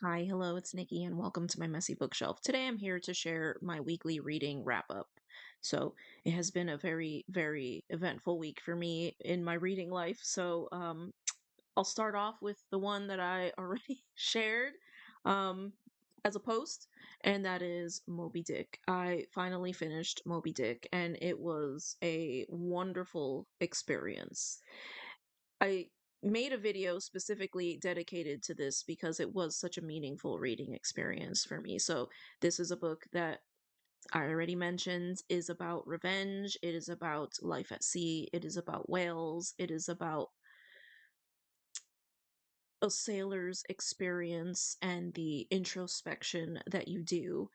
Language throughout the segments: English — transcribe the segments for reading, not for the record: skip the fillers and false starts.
Hi, hello, it's Nikki, and welcome to my messy bookshelf. Today I'm here to share my weekly reading wrap up. So, it has been a very, very eventful week for me in my reading life. I'll start off with the one that I already shared um, as a post, and that is Moby Dick. I finally finished Moby Dick, and it was a wonderful experience. I made a video specifically dedicated to this because it was such a meaningful reading experience for me. So, this is a book that I already mentioned is about revenge, it is about life at sea, it is about whales, it is about a sailor's experience and the introspection that you do,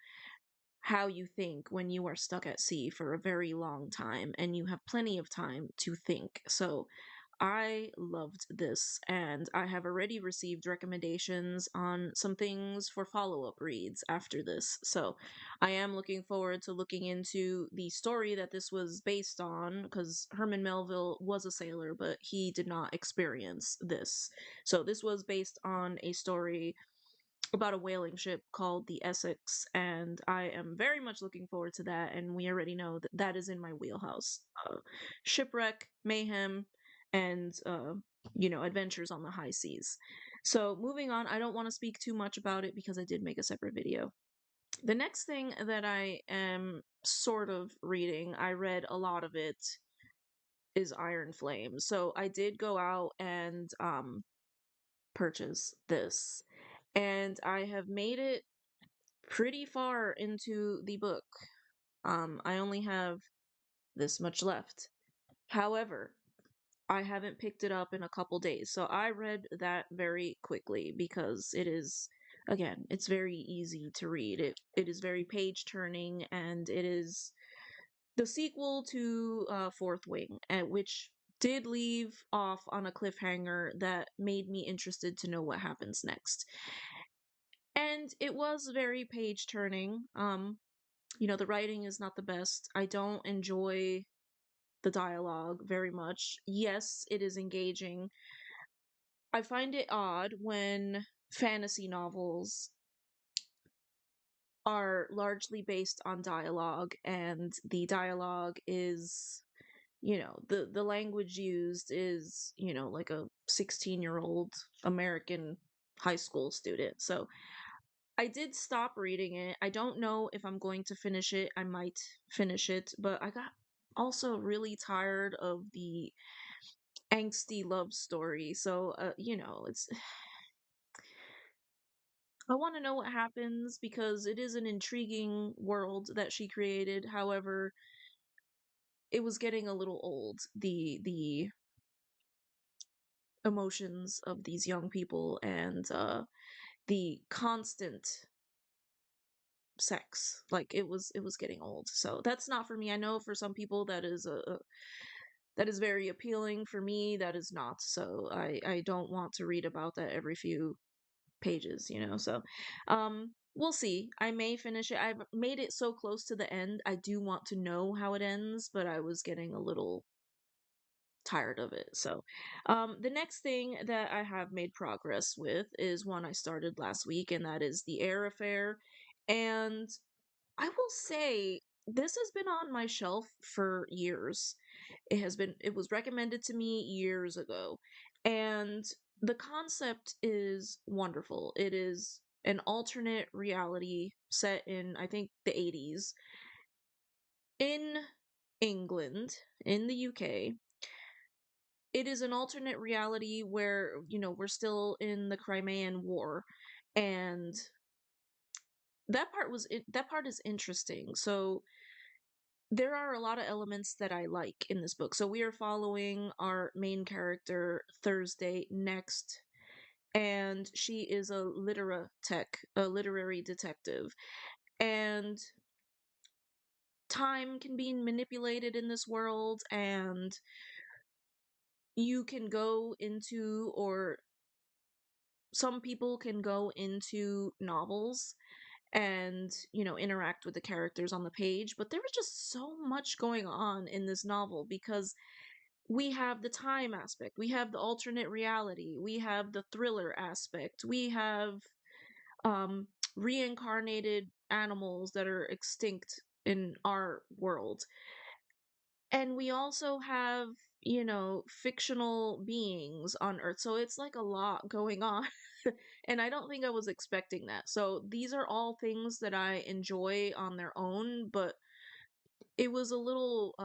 how you think when you are stuck at sea for a very long time and you have plenty of time to think. So, I loved this, and I have already received recommendations on some things for follow up reads after this. So I am looking forward to looking into the story that this was based on, because Herman Melville was a sailor, but he did not experience this. So this was based on a story about a whaling ship called the Essex, and I am very much looking forward to that. And we already know that that is in my wheelhouse: shipwreck, mayhem, and adventures on the high seas. So moving on, I don't want to speak too much about it because I did make a separate video. The next thing that I am sort of reading, I read a lot of it, is Iron Flame. So I did go out and purchase this, and I have made it pretty far into the book. I only have this much left. However, I haven't picked it up in a couple days. So I read that very quickly because it is, again, it's very easy to read. It is very page turning, and it is the sequel to Fourth Wing, which did leave off on a cliffhanger that made me interested to know what happens next. And it was very page turning. The writing is not the best. I don't enjoy the dialogue very much. Yes, it is engaging. I find it odd when fantasy novels are largely based on dialogue, and the dialogue is, the language used is, like a 16-year-old American high school student. So I did stop reading it. I don't know if I'm going to finish it. I might finish it, but I got also really tired of the angsty love story. So, it's I want to know what happens because it is an intriguing world that she created. However, it was getting a little old. The emotions of these young people, and the constant sex, like it was getting old. So that's not for me. I know for some people that is very appealing. For me, that is not. So I don't want to read about that every few pages, so we'll see. I may finish it. I've made it so close to the end. I do want to know how it ends, but I was getting a little tired of it. So the next thing that I have made progress with is one I started last week, and that is the Eyre affair. And I will say this has been on my shelf for years. It was recommended to me years ago. And the concept is wonderful. It is an alternate reality set in, I think, the 80s in England, in the UK. It is an alternate reality where, we're still in the Crimean War, and that part is interesting. So there are a lot of elements that I like in this book. So we are following our main character, Thursday, next, and she is a a literary detective. And time can be manipulated in this world, and you can go into, or some people can go into novels and, interact with the characters on the page. But there was just so much going on in this novel because we have the time aspect, we have the alternate reality, we have the thriller aspect, we have um reincarnated animals that are extinct in our world. And we also have, fictional beings on Earth. So it's like a lot going on. And I don't think I was expecting that. So these are all things that I enjoy on their own, but it was a little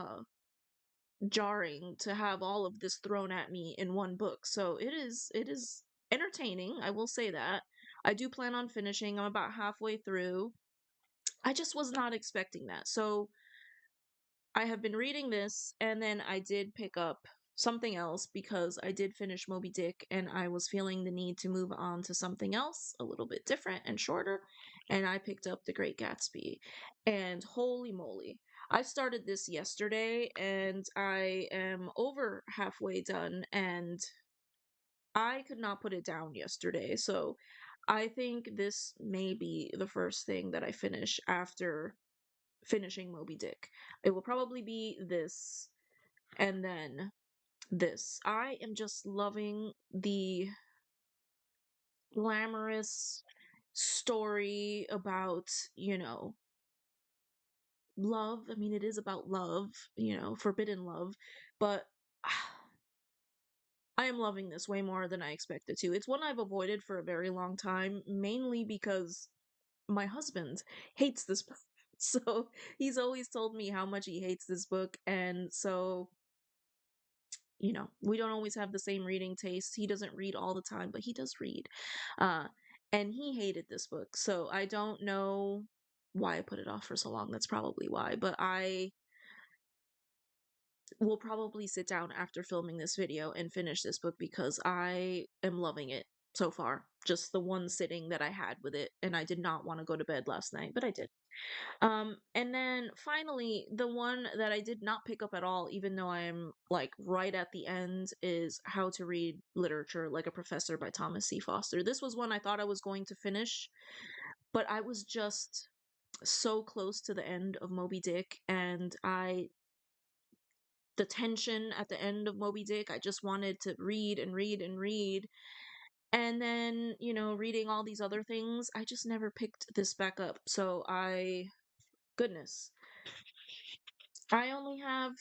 jarring to have all of this thrown at me in one book. So it is entertaining, I will say that. I do plan on finishing. I'm about halfway through. I just was not expecting that. So I have been reading this, and then I did pick up something else because I did finish Moby Dick and I was feeling the need to move on to something else a little bit different and shorter. And I picked up The Great Gatsby. And holy moly, I started this yesterday and I am over halfway done, and I could not put it down yesterday. So I think this may be the first thing that I finish after finishing Moby Dick. It will probably be this and then this. I am just loving the glamorous story about, love. I mean, it is about love, forbidden love, but I am loving this way more than I expected to. It's one I've avoided for a very long time, mainly because my husband hates this book. So he's always told me how much he hates this book, and so we don't always have the same reading taste. He doesn't read all the time, but he does read. Uh, and he hated this book. So I don't know why I put it off for so long. That's probably why. But I will probably sit down after filming this video and finish this book because I am loving it so far. Just the one sitting that I had with it. And I did not want to go to bed last night, but I did. And then finally, the one that I did not pick up at all, even though I am like right at the end, is How to Read Literature Like a Professor by Thomas C. Foster. This was one I thought I was going to finish, but I was just so close to the end of Moby Dick, and the tension at the end of Moby Dick, I just wanted to read and read and read. And then, reading all these other things, I just never picked this back up. So goodness, I only have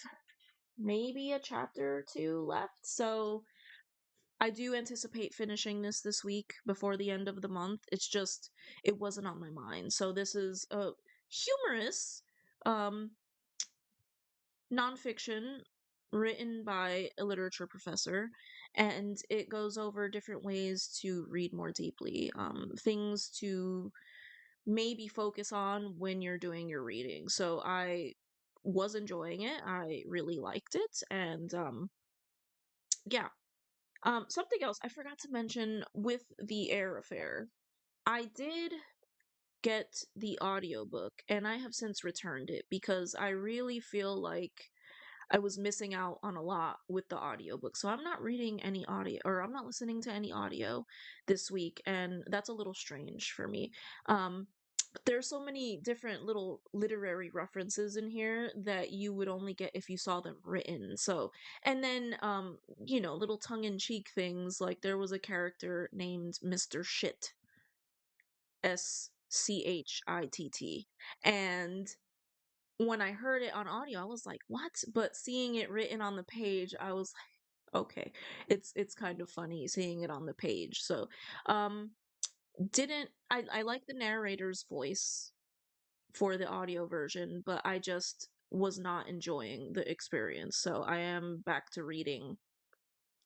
maybe a chapter or two left. So I do anticipate finishing this week before the end of the month. It's just, it wasn't on my mind. So this is a humorous um, nonfiction written by a literature professor, and it goes over different ways to read more deeply, things to maybe focus on when you're doing your reading. So I was enjoying it. I really liked it, and yeah. Something else I forgot to mention with the Eyre affair. I did get the audiobook and I have since returned it because I really feel like I was missing out on a lot with the audiobook. So I'm not reading any audio, or I'm not listening to any audio this week, and that's a little strange for me. But there's so many different little literary references in here that you would only get if you saw them written. So, and then little tongue-in-cheek things, like there was a character named Mr. Shit, Schitt, and when I heard it on audio, I was like, "What?" But seeing it written on the page, I was like, "Okay." It's kind of funny seeing it on the page. So, um didn't I like the narrator's voice for the audio version, but I just was not enjoying the experience. So, I am back to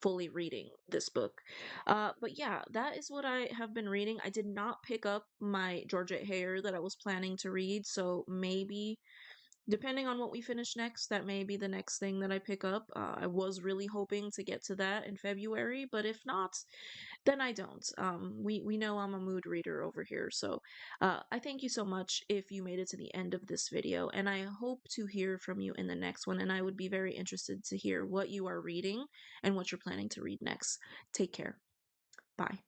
fully reading this book. But yeah, that is what I have been reading. I did not pick up my Georgette Heyer that I was planning to read, so maybe depending on what we finish next, that may be the next thing that I pick up. I was really hoping to get to that in February, but if not, then I don't. We know I'm a mood reader over here, so I thank you so much if you made it to the end of this video, and I hope to hear from you in the next one, and I would be very interested to hear what you are reading and what you're planning to read next. Take care. Bye.